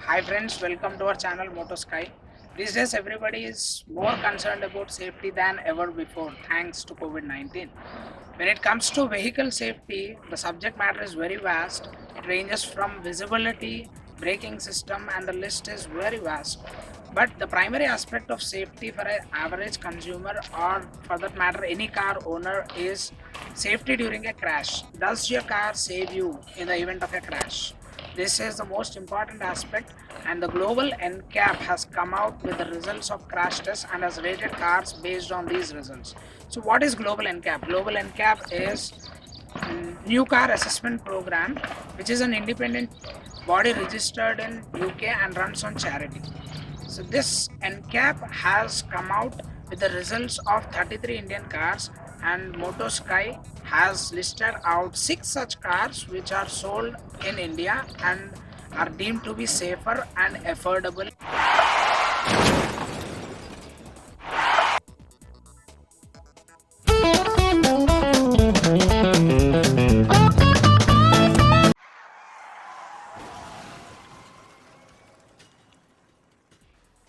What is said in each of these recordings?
Hi friends, welcome to our channel Moto Sky. These days everybody is more concerned about safety than ever before thanks to COVID-19. When it comes to vehicle safety, the subject matter is very vast. It ranges from visibility, braking system and the list is very vast. But the primary aspect of safety for an average consumer or for that matter any car owner is safety during a crash. Does your car save you in the event of a crash? This is the most important aspect, and the global NCAP has come out with the results of crash tests and has rated cars based on these results. So, what is global NCAP? Global NCAP is New Car Assessment Program, which is an independent body registered in UK and runs on charity. So this NCAP has come out with the results of 33 Indian cars, and Motosky has listed out 6 such cars which are sold in India and are deemed to be safer and affordable.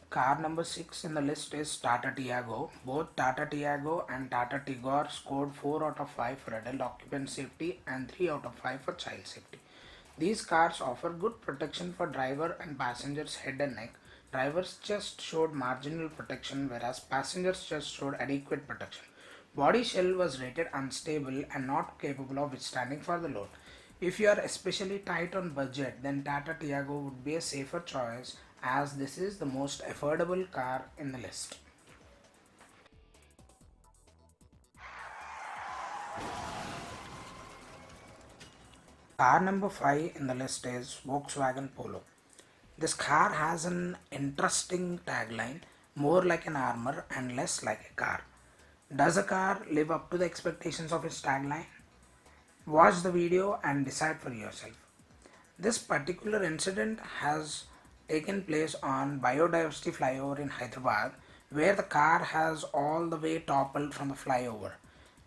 Car number 6 in the list is Tata Tiago. Both Tata Tiago and Tata Tigor scored 4 out of 5 for adult occupant safety and 3 out of 5 for child safety. These cars offer good protection for driver and passengers' head and neck. Driver's chest showed marginal protection, whereas passengers' chest showed adequate protection. Body shell was rated unstable and not capable of withstanding for the load. If you are especially tight on budget, then Tata Tiago would be a safer choice as this is the most affordable car in the list. Car number 5 in the list is Volkswagen Polo. This car has an interesting tagline, more like an armor and less like a car. Does a car live up to the expectations of its tagline? Watch the video and decide for yourself. This particular incident has taken place on Biodiversity Flyover in Hyderabad, where the car has all the way toppled from the flyover.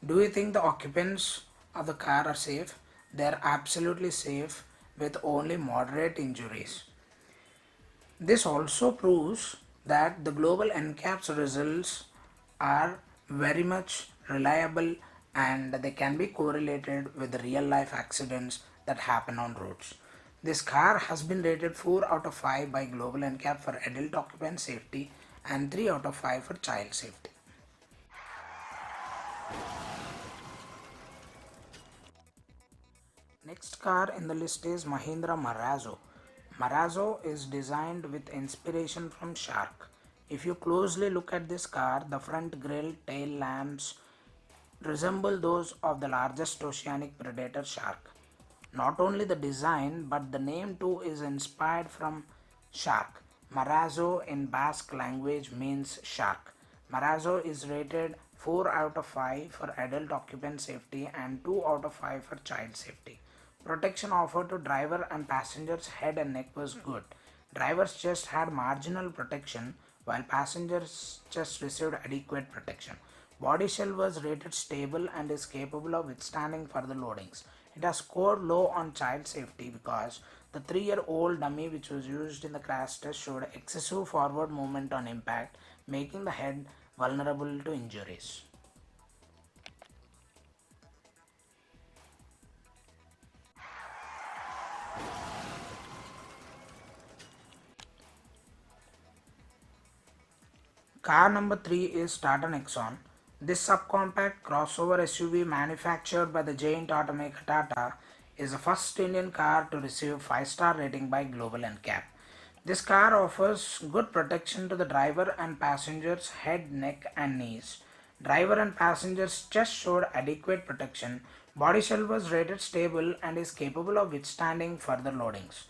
Do you think the occupants of the car are safe? They are absolutely safe with only moderate injuries. This also proves that the global NCAP's results are very much reliable and they can be correlated with the real life accidents that happen on roads. This car has been rated 4 out of 5 by Global NCAP for adult occupant safety and 3 out of 5 for child safety. Next car in the list is Mahindra Marazzo. Marazzo is designed with inspiration from Shark. If you closely look at this car, the front grille tail lamps resemble those of the largest oceanic predator shark. Not only the design but the name too is inspired from shark. Marazzo in Basque language means shark. Marazzo is rated 4 out of 5 for adult occupant safety and 2 out of 5 for child safety. Protection offered to driver and passengers' head and neck was good. Driver's chest had marginal protection while passengers' chest received adequate protection. Body shell was rated stable and is capable of withstanding further loadings. It has scored low on child safety because the 3-year-old dummy which was used in the crash test showed excessive forward movement on impact, making the head vulnerable to injuries. Car number 3 is Tata Nexon. This subcompact crossover SUV manufactured by the giant automaker Tata is the first Indian car to receive 5-star rating by Global NCAP. This car offers good protection to the driver and passengers' head, neck and knees. Driver and passengers' chest showed adequate protection. Body shell was rated stable and is capable of withstanding further loadings.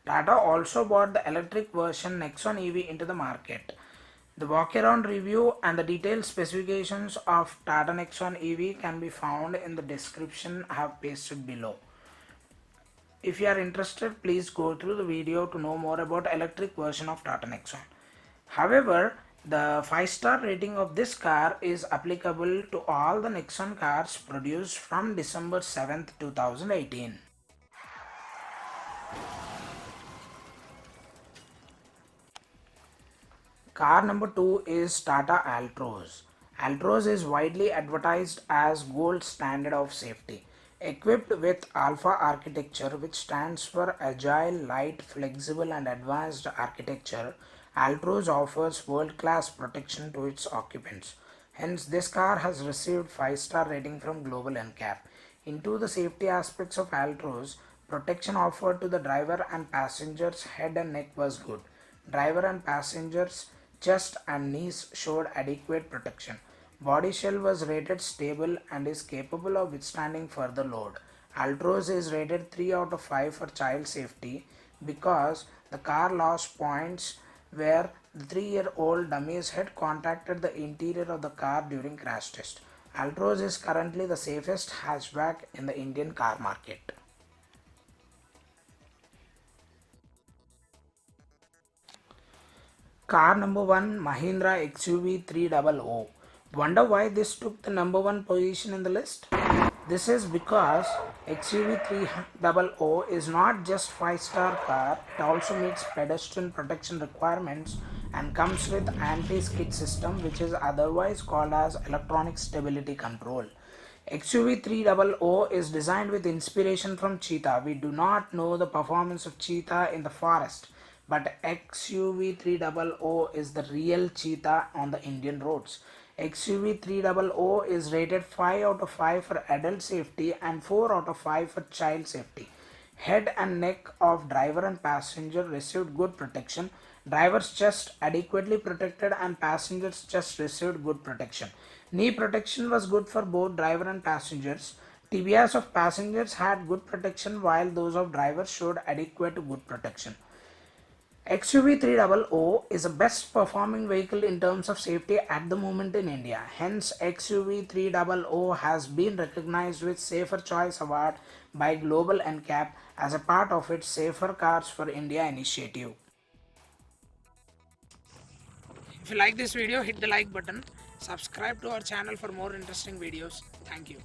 Tata also brought the electric version Nexon EV into the market. The walk-around review and the detailed specifications of Tata Nexon EV can be found in the description I have pasted below. If you are interested, please go through the video to know more about electric version of Tata Nexon. However, the 5-star rating of this car is applicable to all the Nexon cars produced from December 7th, 2018. Car number 2 is Tata Altroz. Altroz is widely advertised as gold standard of safety. Equipped with Alpha architecture, which stands for agile, light, flexible and advanced architecture, Altroz offers world-class protection to its occupants. Hence, this car has received 5-star rating from Global NCAP. Into the safety aspects of Altroz, protection offered to the driver and passengers' head and neck was good. Driver and passengers' chest and knees showed adequate protection. Body shell was rated stable and is capable of withstanding further load. Altroz is rated 3 out of 5 for child safety because the car lost points where the 3-year-old dummy's head contacted the interior of the car during crash test. Altroz is currently the safest hatchback in the Indian car market. Car number 1, Mahindra XUV 300. Wonder why this took the number 1 position in the list? This is because XUV 300 is not just 5-star car, it also meets pedestrian protection requirements and comes with anti-skid system, which is otherwise called as electronic stability control. XUV 300 is designed with inspiration from Cheetah. We do not know the performance of Cheetah in the forest, but XUV 300 is the real Cheetah on the Indian roads. XUV 300 is rated 5 out of 5 for adult safety and 4 out of 5 for child safety. Head and neck of driver and passenger received good protection. Driver's chest adequately protected and passenger's chest received good protection. Knee protection was good for both driver and passengers. Tibias of passengers had good protection while those of drivers showed adequate good protection. XUV 300 is the best performing vehicle in terms of safety at the moment in India. Hence, XUV 300 has been recognized with Safer Choice Award by Global NCAP as a part of its Safer Cars for India initiative. If you like this video, hit the like button. Subscribe to our channel for more interesting videos. Thank you.